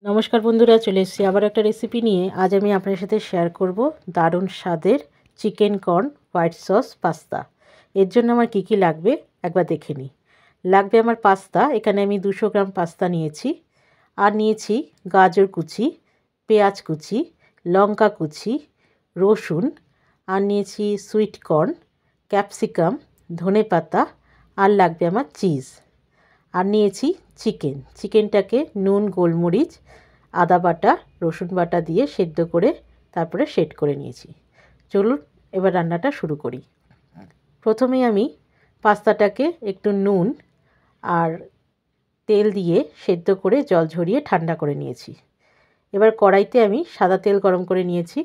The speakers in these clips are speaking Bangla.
নমস্কার বন্ধুরা, চলে এসেছি আবার একটা রেসিপি নিয়ে। আজ আমি আপনার সাথে শেয়ার করব দারুণ স্বাদের chicken corn white sauce pasta. এর জন্য আমার কি কি লাগবে একবার দেখে নিই। লাগবে আমার পাস্তা, এখানে আমি 200 গ্রাম পাস্তা নিয়েছি। আর নিয়েছি গাজর কুচি, পেঁয়াজ কুচি, লঙ্কা কুচি, রসুন, আর নিয়েছি সুইট কর্ন, ক্যাপসিকাম, ধনেপাতা, আর লাগবে আমার চিজ। আর নিয়েছি চিকেনটাকে নুন, গোলমরিচ, আদা বাটা, রসুন বাটা দিয়ে সেদ্ধ করে তারপরে সেট করে নিয়েছি। চলুন এবার রান্নাটা শুরু করি। প্রথমেই আমি পাস্তাটাকে একটু নুন আর তেল দিয়ে সেদ্ধ করে জল ঝরিয়ে ঠান্ডা করে নিয়েছি। এবার কড়াইতে আমি সাদা তেল গরম করে নিয়েছি।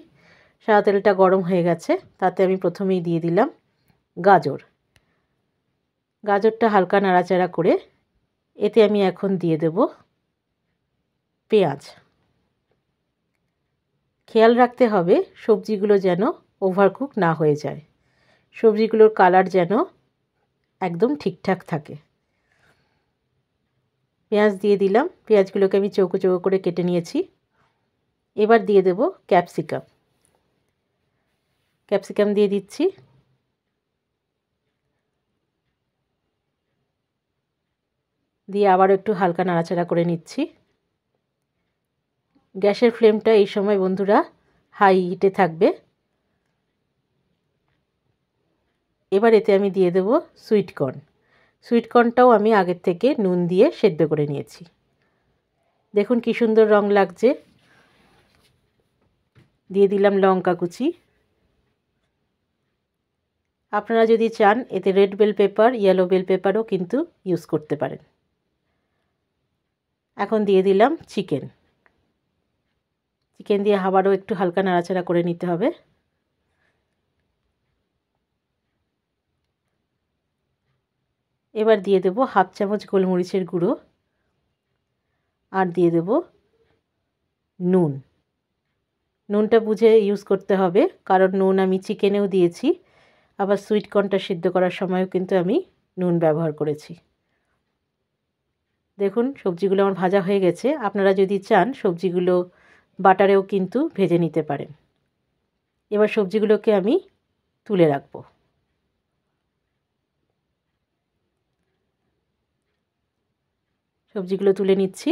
সাদা তেলটা গরম হয়ে গেছে, তাতে আমি প্রথমেই দিয়ে দিলাম গাজরটা হালকা নাড়াচাড়া করে এতে আমি এখন দিয়ে দেব পেঁয়াজ। খেয়াল রাখতে হবে সবজিগুলো যেন ওভারকুক না হয়ে যায়, সবজিগুলোর কালার যেন একদম ঠিকঠাক থাকে। পেঁয়াজ দিয়ে দিলাম, পেঁয়াজগুলোকে আমি চৌকো চৌকো করে কেটে নিয়েছি। এবার দিয়ে দেব ক্যাপসিকাম দিয়ে দিচ্ছি। দিয়ে আবার একটু হালকা নাড়াচাড়া করে নিচ্ছি। গ্যাসের ফ্লেমটা এই সময় বন্ধুরা হাই হিটে থাকবে। এবার এতে আমি দিয়ে দেব সুইট কর্নটাও আমি আগের থেকে নুন দিয়ে সেদ্ধ করে নিয়েছি। দেখুন কি সুন্দর রং লাগছে। দিয়ে দিলাম লঙ্কা কুচি। আপনারা যদি চান এতে red bell pepper, yellow bell পেপারও কিন্তু ইউজ করতে পারেন। এখন দিয়ে দিলাম চিকেন দিয়ে আবারও একটু হালকা নাড়াচাড়া করে নিতে হবে। এবার দিয়ে দেব হাফ চামচ গোলমরিচের গুঁড়ো, আর দিয়ে দেব নুনটা বুঝে ইউজ করতে হবে, কারণ নুন আমি চিকেনেও দিয়েছি, আবার সুইট কর্নটা সিদ্ধ করার সময়ও কিন্তু আমি নুন ব্যবহার করেছি। দেখুন সবজিগুলো আমার ভাজা হয়ে গেছে। আপনারা যদি চান সবজিগুলো বাটারেও কিন্তু ভেজে নিতে পারেন। এবার সবজিগুলোকে আমি তুলে রাখব। সবজিগুলো তুলে নিচ্ছি।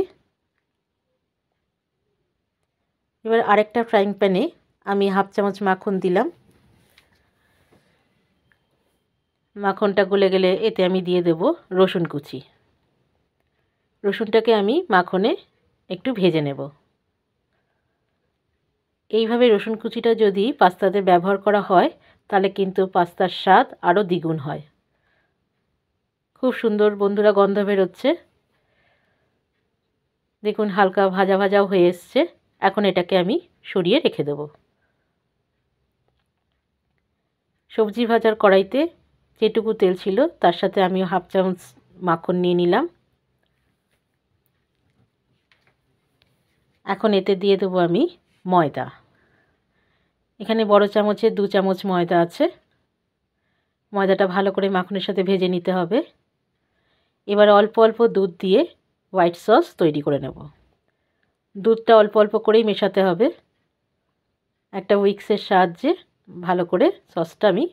এবার আরেকটা ফ্রাইং প্যানে আমি হাফ চামচ মাখন দিলাম। মাখনটা গলে গেলে এতে আমি দিয়ে দেব রসুন কুচি। রসুনটাকে আমি মাখনে একটু ভেজে নেব। এইভাবে রসুন কুচিটা যদি পাস্তাতে ব্যবহার করা হয় তাহলে কিন্তু পাস্তার স্বাদ আরও দ্বিগুণ হয়। খুব সুন্দর বন্ধুরা গন্ধ বেরোচ্ছে। দেখুন হালকা ভাজা ভাজাও হয়ে এসছে। এখন এটাকে আমি সরিয়ে রেখে দেব। সবজি ভাজার কড়াইতে যেটুকু তেল ছিল তার সাথে আমি হাফ চামচ মাখন নিয়ে নিলাম। এখন এতে দিয়ে দেবো আমি ময়দা। এখানে বড় চামচে 2 চামচ ময়দা আছে। ময়দাটা ভালো করে মাখনের সাথে ভেজে নিতে হবে। এবার অল্প অল্প দুধ দিয়ে হোয়াইট সস তৈরি করে নেব। দুধটা অল্প অল্প করেই মেশাতে হবে। একটা উইক্সের সাহায্যে ভালো করে সসটা আমি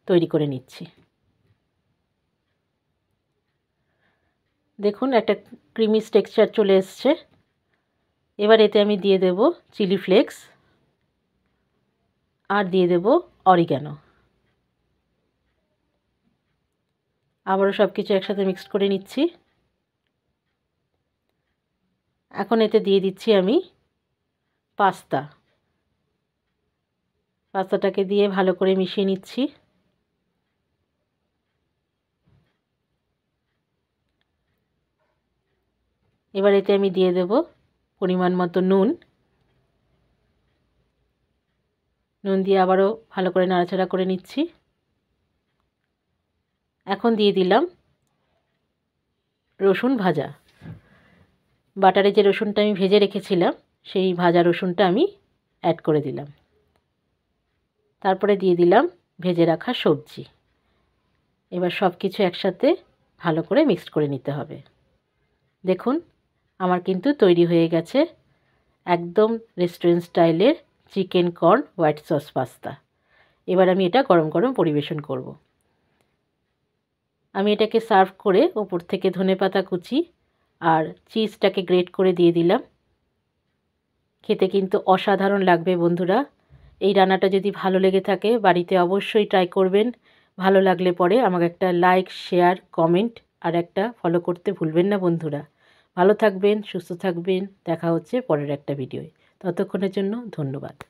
তৈরি করে নিচ্ছি। দেখুন একটা ক্রিমি টেক্সচার চলে এসছে। এবার এতে আমি দিয়ে দেব চিলি ফ্লেক্স, আর দিয়ে দেব অরিগ্যানো। আবারও সব কিছু একসাথে মিক্সড করে নিচ্ছি। এখন এতে দিয়ে দিচ্ছি আমি পাস্তাটাকে দিয়ে ভালো করে মিশিয়ে নিচ্ছি। এবার এতে আমি দিয়ে দেব পরিমাণ মতো নুন দিয়ে আবারও ভালো করে নাড়াচাড়া করে নিচ্ছি। এখন দিয়ে দিলাম রসুন ভাজা। বাটারে যে রসুনটা আমি ভেজে রেখেছিলাম সেই ভাজা রসুনটা আমি অ্যাড করে দিলাম। তারপরে দিয়ে দিলাম ভেজে রাখা সবজি। এবার সব কিছু একসাথে ভালো করে মিক্সড করে নিতে হবে। দেখুন আমার কিন্তু তৈরি হয়ে গেছে একদম রেস্টুরেন্ট স্টাইলের chicken corn white sauce pasta. এবার আমি এটা গরম গরম পরিবেশন করব। আমি এটাকে সার্ভ করে ওপর থেকে ধনেপাতা কুচি আর চিজটাকে গ্রেট করে দিয়ে দিলাম। খেতে কিন্তু অসাধারণ লাগবে বন্ধুরা। এই রান্নাটা যদি ভালো লেগে থাকে বাড়িতে অবশ্যই ট্রাই করবেন। ভালো লাগলে পরে আমাকে একটা লাইক, শেয়ার, কমেন্ট আর একটা ফলো করতে ভুলবেন না বন্ধুরা। ভালো থাকবেন, সুস্থ থাকবেন। দেখা হচ্ছে পরের একটা ভিডিওয়। ততক্ষণের জন্য ধন্যবাদ।